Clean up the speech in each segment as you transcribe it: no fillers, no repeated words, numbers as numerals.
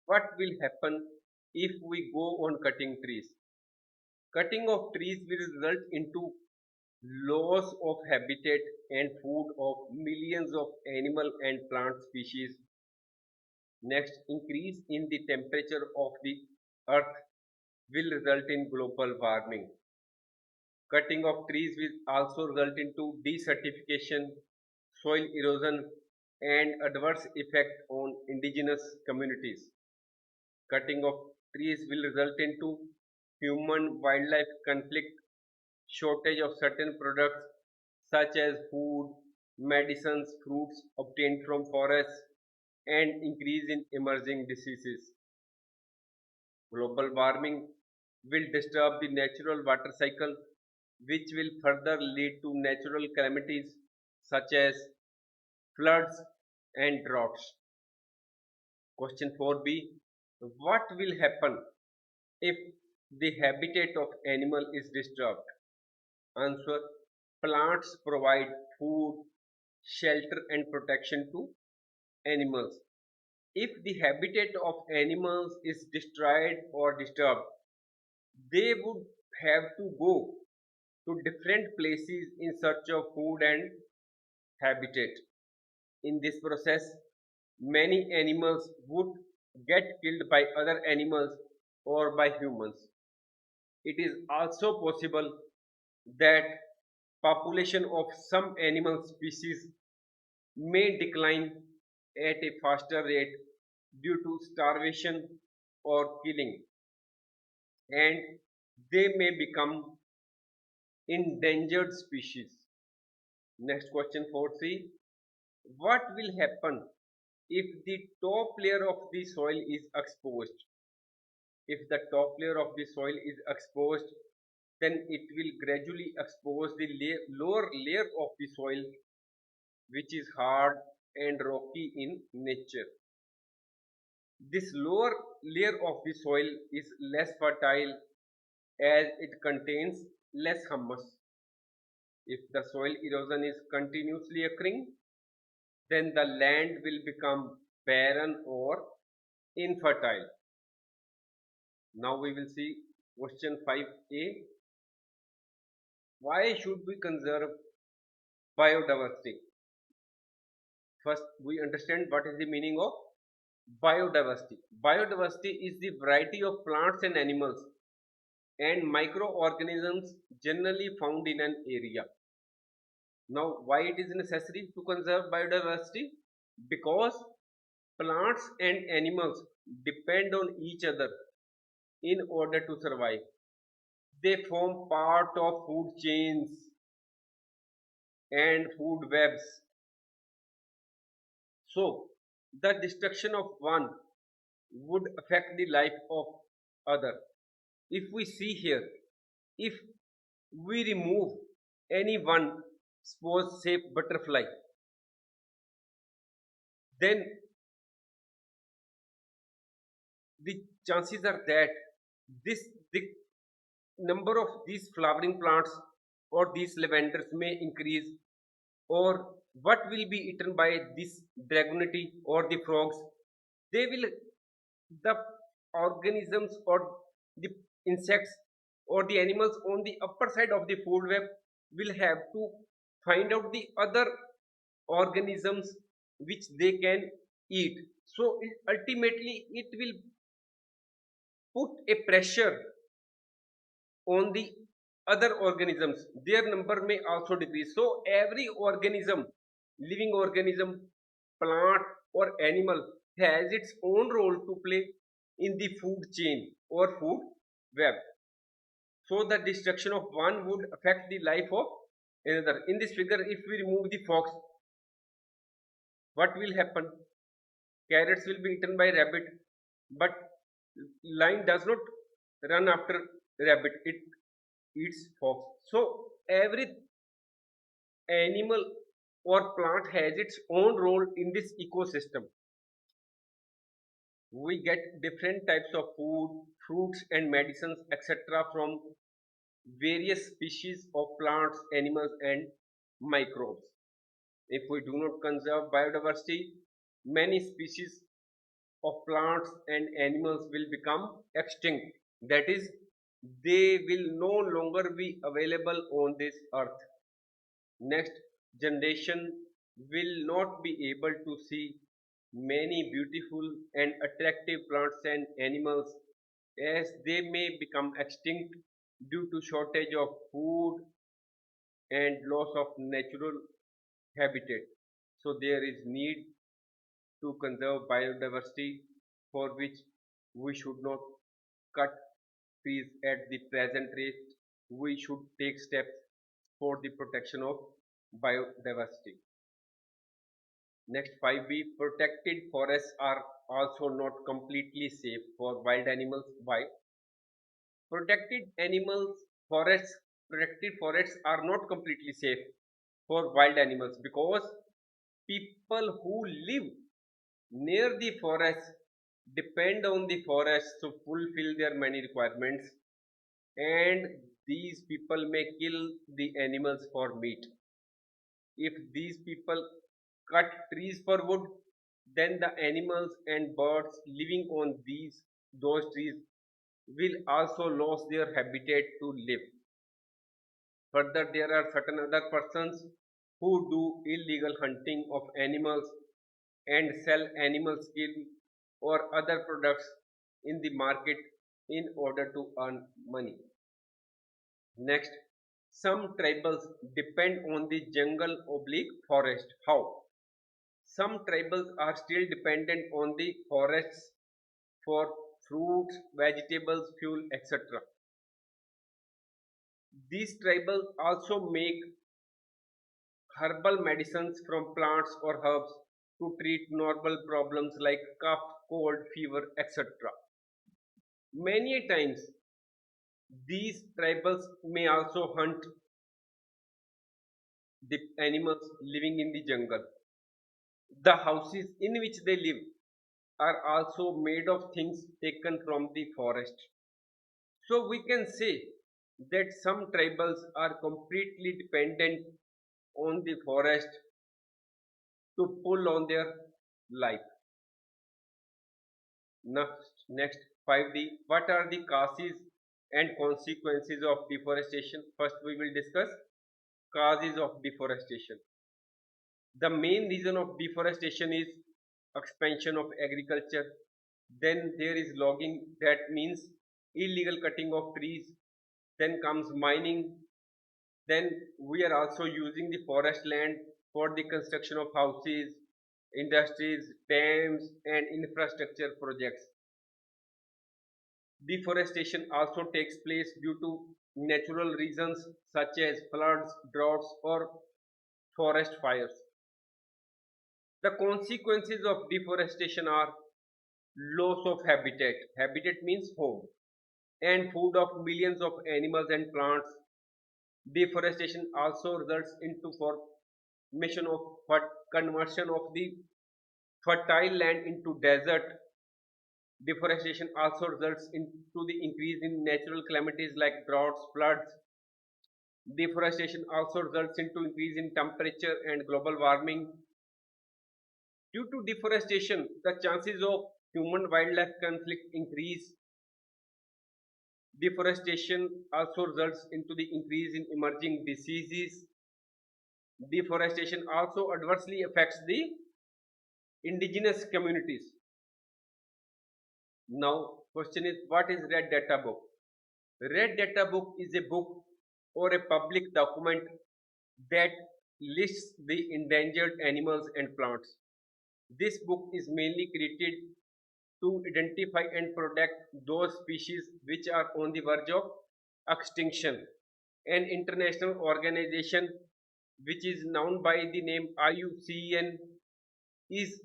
what will happen if we go on cutting trees? Cutting of trees will result into loss of habitat and food of millions of animal and plant species. Next, increase in the temperature of the earth will result in global warming. Cutting of trees will also result into desertification, soil erosion, and adverse effect on indigenous communities. Cutting of trees will result into human-wildlife conflict, shortage of certain products such as food, medicines, fruits obtained from forests, and increase in emerging diseases. Global warming will disturb the natural water cycle, which will further lead to natural calamities such as floods and droughts. Question 4b. What will happen if the habitat of animal is disturbed? Answer. Plants provide food, shelter and protection to animals. If the habitat of animals is destroyed or disturbed, they would have to go to different places in search of food and habitat. In this process, many animals would get killed by other animals or by humans. It is also possible that population of some animal species may decline at a faster rate due to starvation or killing, and they may become endangered species. Next question 4c. What will happen if the top layer of the soil is exposed? If the top layer of the soil is exposed, then it will gradually expose the lower layer of the soil, which is hard and rocky in nature. This lower layer of the soil is less fertile as it contains less humus. If the soil erosion is continuously occurring, then the land will become barren or infertile. Now we will see question 5a. Why should we conserve biodiversity? First, we understand what is the meaning of biodiversity. Biodiversity is the variety of plants and animals and microorganisms generally found in an area. Now, why it is necessary to conserve biodiversity? Because plants and animals depend on each other in order to survive. They form part of food chains and food webs. So, the destruction of one would affect the life of other. If we see here, if we remove any one, suppose say butterfly, then the chances are that the number of these flowering plants or these lavenders may increase, or what will be eaten by this dragonity or the frogs, they will, the organisms or the insects or the animals on the upper side of the food web will have to find out the other organisms which they can eat. So ultimately it will put a pressure on the other organisms, their number may also decrease. So every organism, living organism, plant or animal has its own role to play in the food chain or food web. So the destruction of one would affect the life of another. In this figure, if we remove the fox, what will happen? Carrots will be eaten by rabbit, but lion does not run after rabbit, it eats fox. So every animal or plant has its own role in this ecosystem. We get different types of food, fruits and medicines etc. from various species of plants, animals and microbes. If we do not conserve biodiversity, many species of plants and animals will become extinct. That is, they will no longer be available on this earth. Next generation will not be able to see many beautiful and attractive plants and animals, as they may become extinct due to shortage of food and loss of natural habitat. So there is need to conserve biodiversity, for which we should not cut trees at the present rate. We should take steps for the protection of biodiversity. Next 5B, protected forests are also not completely safe for wild animals. Why? Protected animals, forests, protected forests are not completely safe for wild animals because people who live near the forest depend on the forest to fulfill their many requirements, and these people may kill the animals for meat. If these people cut trees for wood, then the animals and birds living on those trees will also lose their habitat to live. Further, there are certain other persons who do illegal hunting of animals and sell animal skin or other products in the market in order to earn money. Next, some tribals depend on the jungle oblique forest. How? Some tribals are still dependent on the forests for fruits, vegetables, fuel, etc. These tribals also make herbal medicines from plants or herbs to treat normal problems like cough, cold, fever, etc. Many times, these tribals may also hunt the animals living in the jungle. The houses in which they live are also made of things taken from the forest. So we can say that some tribals are completely dependent on the forest to pull on their life. Next 5D. What are the causes and consequences of deforestation? First, we will discuss causes of deforestation. The main reason of deforestation is expansion of agriculture. Then there is logging, that means illegal cutting of trees. Then comes mining. Then we are also using the forest land for the construction of houses, industries, dams, and infrastructure projects. Deforestation also takes place due to natural reasons such as floods, droughts, or forest fires. The consequences of deforestation are loss of habitat. Habitat means home, and food of millions of animals and plants. Deforestation also results into formation of conversion of the fertile land into desert. Deforestation also results into the increase in natural calamities like droughts, floods. Deforestation also results into increase in temperature and global warming. Due to deforestation, the chances of human-wildlife conflict increase. Deforestation also results into the increase in emerging diseases. Deforestation also adversely affects the indigenous communities. Now, question is, what is Red Data Book? Red Data Book is a book or a public document that lists the endangered animals and plants. This book is mainly created to identify and protect those species which are on the verge of extinction. An international organization which is known by the name IUCN is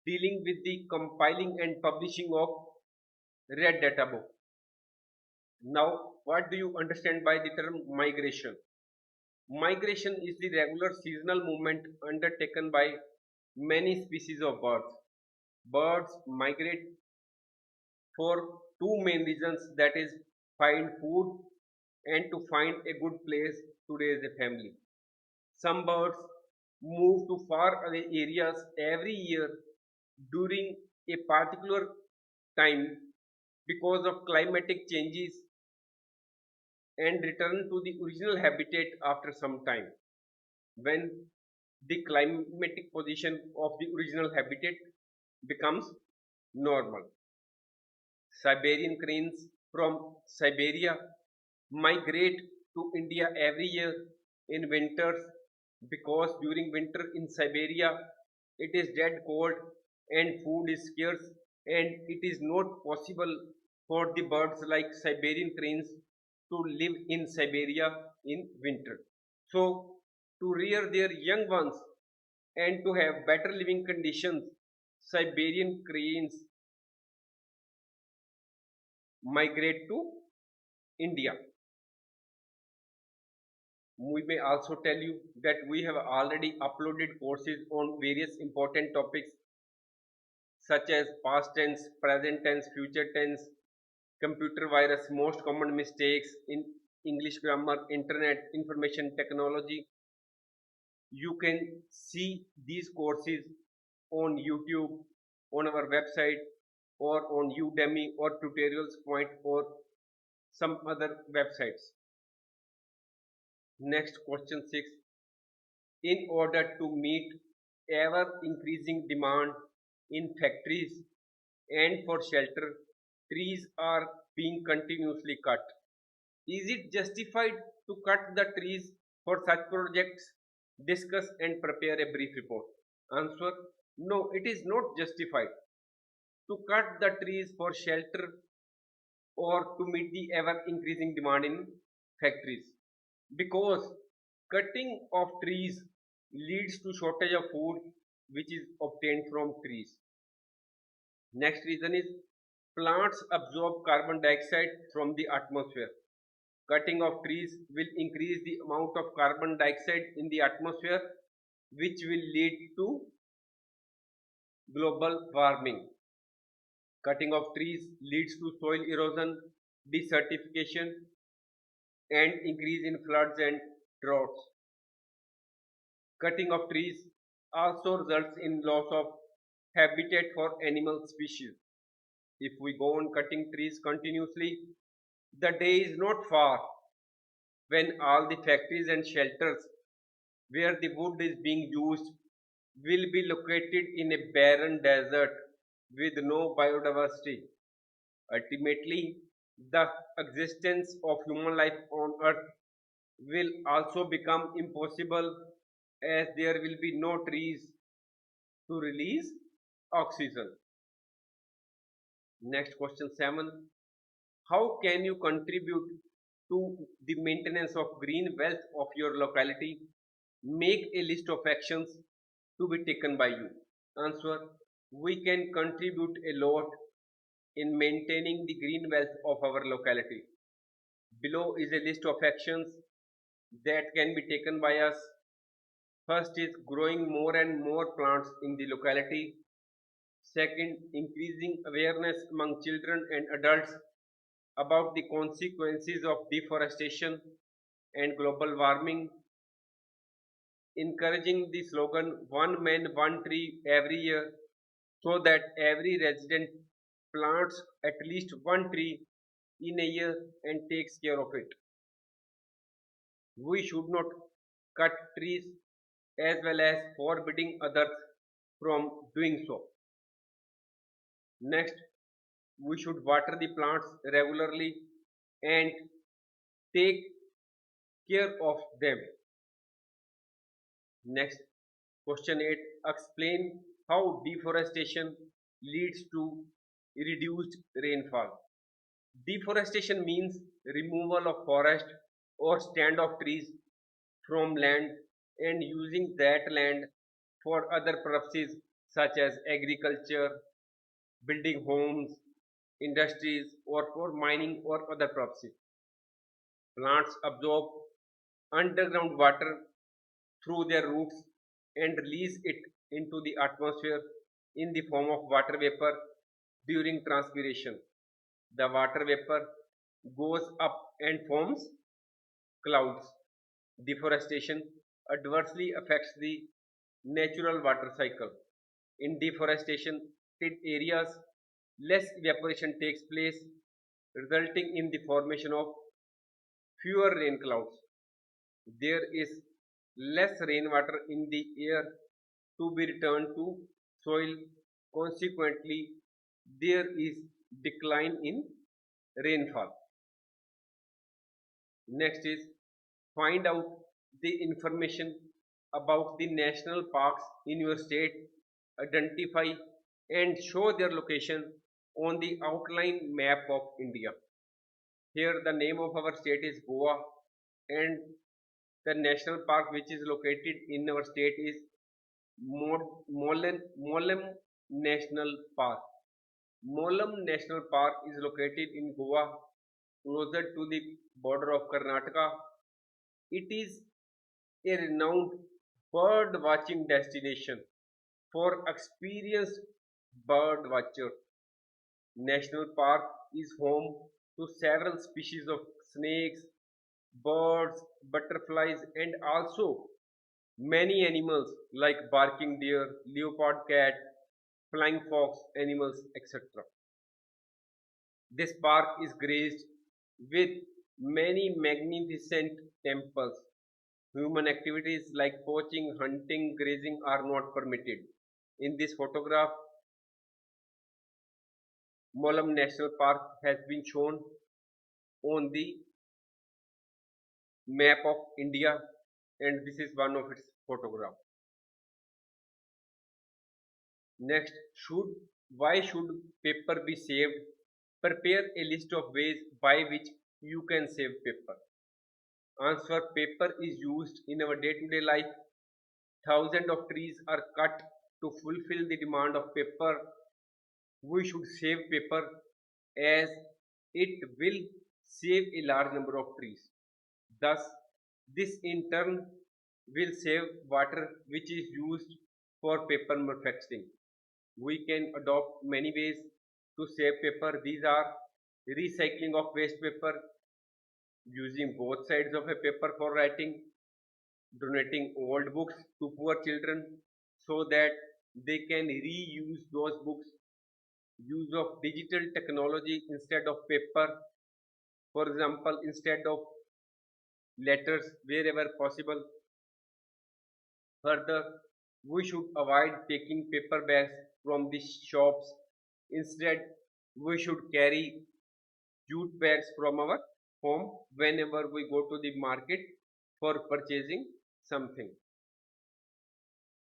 dealing with the compiling and publishing of Red Data Book. Now, what do you understand by the term migration? Migration is the regular seasonal movement undertaken by many species of birds. Birds migrate for two main reasons, that is, find food and to find a good place to raise a family. Some birds move to far away areas every year during a particular time because of climatic changes and return to the original habitat after some time when the climatic position of the original habitat becomes normal. Siberian cranes from Siberia migrate to India every year in winters because during winter in Siberia it is dead cold and food is scarce and it is not possible for the birds like Siberian cranes to live in Siberia in winter. So to rear their young ones and to have better living conditions, Siberian cranes migrate to India. We may also tell you that we have already uploaded courses on various important topics such as past tense, present tense, future tense, computer virus, most common mistakes in English grammar, internet, information technology. You can see these courses on YouTube, on our website, or on Udemy or Tutorials Point or some other websites. Next question 6. In order to meet ever increasing demand in factories and for shelter, trees are being continuously cut. Is it justified to cut the trees for such projects? Discuss and prepare a brief report. Answer: no, it is not justified to cut the trees for shelter or to meet the ever increasing demand in factories because cutting of trees leads to shortage of food which is obtained from trees. Next reason is plants absorb carbon dioxide from the atmosphere. Cutting of trees will increase the amount of carbon dioxide in the atmosphere which will lead to global warming. Cutting of trees leads to soil erosion, desertification and increase in floods and droughts. Cutting of trees also results in loss of habitat for animal species. If we go on cutting trees continuously, the day is not far when all the factories and shelters where the wood is being used will be located in a barren desert with no biodiversity. Ultimately, the existence of human life on earth will also become impossible as there will be no trees to release oxygen. Next question 7. How can you contribute to the maintenance of green wealth of your locality? Make a list of actions to be taken by you. Answer: we can contribute a lot in maintaining the green wealth of our locality. Below is a list of actions that can be taken by us. First is growing more and more plants in the locality. Second, increasing awareness among children and adults about the consequences of deforestation and global warming. Encouraging the slogan one man, one tree every year so that every resident plants at least one tree in a year and takes care of it. We should not cut trees as well as forbidding others from doing so. Next, we should water the plants regularly and take care of them. Next, question 8. Explain how deforestation leads to reduced rainfall. Deforestation means removal of forest or stand of trees from land and using that land for other purposes such as agriculture, building homes, industries, or for mining or other purposes. Plants absorb underground water through their roots and release it into the atmosphere in the form of water vapor during transpiration. The water vapor goes up and forms clouds. Deforestation adversely affects the natural water cycle. In deforestation areas, less evaporation takes place, resulting in the formation of fewer rain clouds. There is less rainwater in the air to be returned to soil. Consequently, there is decline in rainfall. Next is find out the information about the national parks in your state, identify and show their location on the outline map of India. Here the name of our state is Goa, and the national park which is located in our state is Mollem National Park. Mollem National Park is located in Goa, closer to the border of Karnataka. It is a renowned bird watching destination for experienced bird watchers. National Park is home to several species of snakes, birds, butterflies, and also many animals like barking deer, leopard cat, flying fox animals, etc. This park is graced with many magnificent temples. Human activities like poaching, hunting, grazing are not permitted. In this photograph, Molam National Park has been shown on the map of India, and this is one of its photographs. Next, why should paper be saved? Prepare a list of ways by which you can save paper. Answer: paper is used in our day-to-day life. Thousands of trees are cut to fulfill the demand of paper. We should save paper as it will save a large number of trees. Thus, this in turn will save water which is used for paper manufacturing. We can adopt many ways to save paper. These are recycling of waste paper, using both sides of a paper for writing, donating old books to poor children so that they can reuse those books, use of digital technology instead of paper, for example, instead of letters wherever possible. Further, we should avoid taking paper bags from the shops. Instead, we should carry jute bags from our home whenever we go to the market for purchasing something.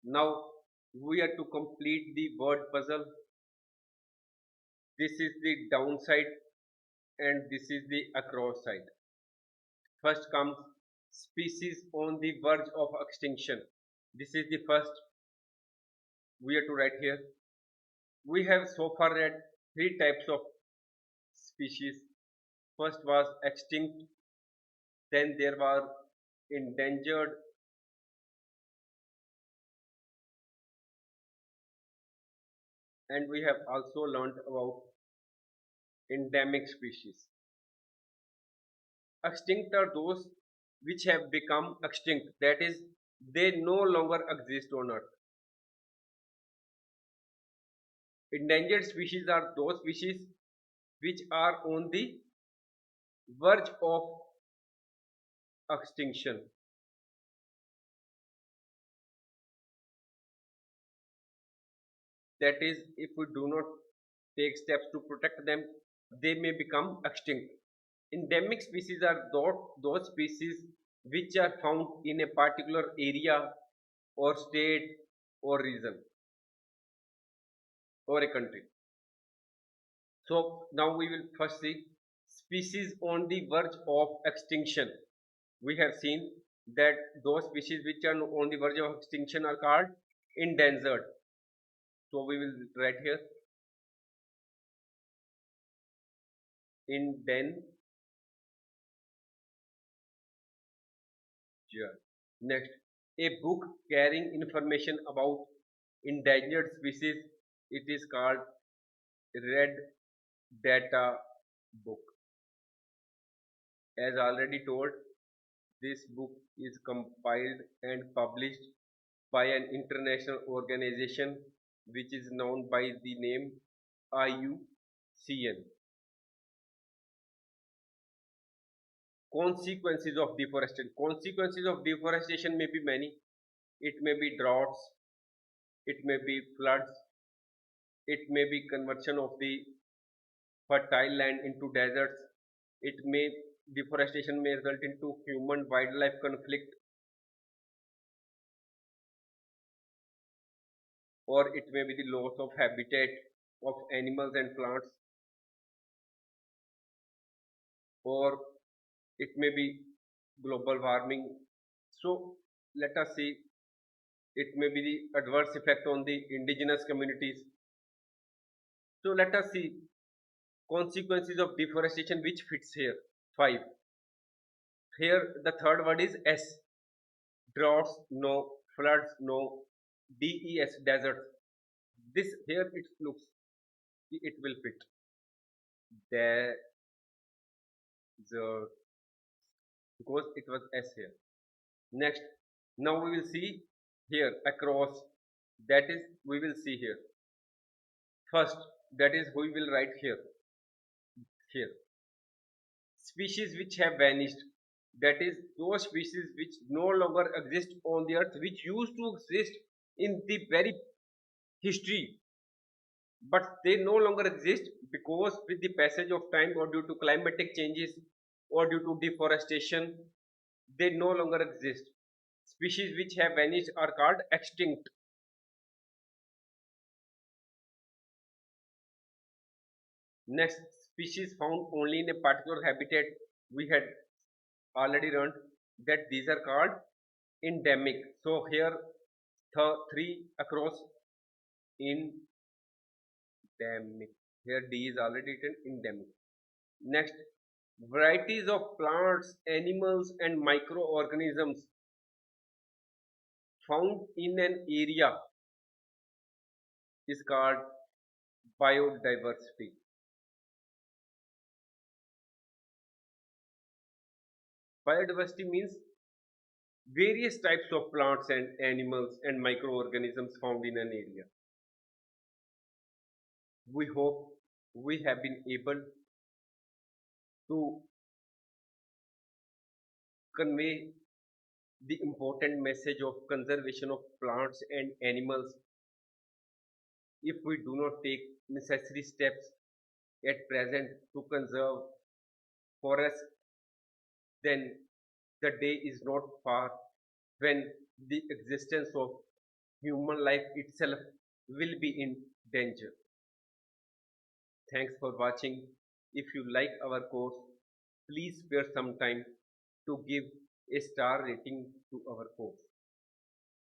Now we are to complete the word puzzle. This is the downside and this is the across side. First comes species on the verge of extinction. This is the first we are to write here. We have so far read three types of species. First was extinct, then there was endangered, and we have also learned about endemic species. Extinct are those which have become extinct, that is, they no longer exist on earth. Endangered species are those species which are on the verge of extinction. That is, if we do not take steps to protect them, they may become extinct. Endemic species are those species which are found in a particular area or state or region or a country. So now we will first see species on the verge of extinction. We have seen that those species which are on the verge of extinction are called endangered. So we will write here endangered. Next, a book carrying information about endangered species. It is called red data book. As already told, this book is compiled and published by an international organization which is known by the name IUCN. Consequences of deforestation. Consequences of deforestation may be many. It may be droughts, it may be floods, it may be conversion of the fertile land into deserts. It may Deforestation may result into human wildlife conflict, or it may be the loss of habitat of animals and plants, or it may be global warming. So let us see, it may be the adverse effect on the indigenous communities. So let us see consequences of deforestation which fits here. 5. Here the third word is S. Droughts no, floods no, DES desert. This here it looks it will fit. Desert, because it was S here. Next, now we will see here across, that is we will see here. First, that is we will write here. Species which have vanished, that is those species which no longer exist on the earth, which used to exist in the very history, but they no longer exist because with the passage of time or due to climatic changes or due to deforestation, they no longer exist. Species which have vanished are called extinct. Next, species found only in a particular habitat, we had already learned that these are called endemic. So here three across, endemic. Here D is already written, endemic. Next, varieties of plants, animals and microorganisms found in an area is called biodiversity. Biodiversity means various types of plants and animals and microorganisms found in an area. We hope we have been able to convey the important message of conservation of plants and animals. If we do not take necessary steps at present to conserve forests, then the day is not far when the existence of human life itself will be in danger. Thanks for watching. If you like our course, please spare some time to give a star rating to our course.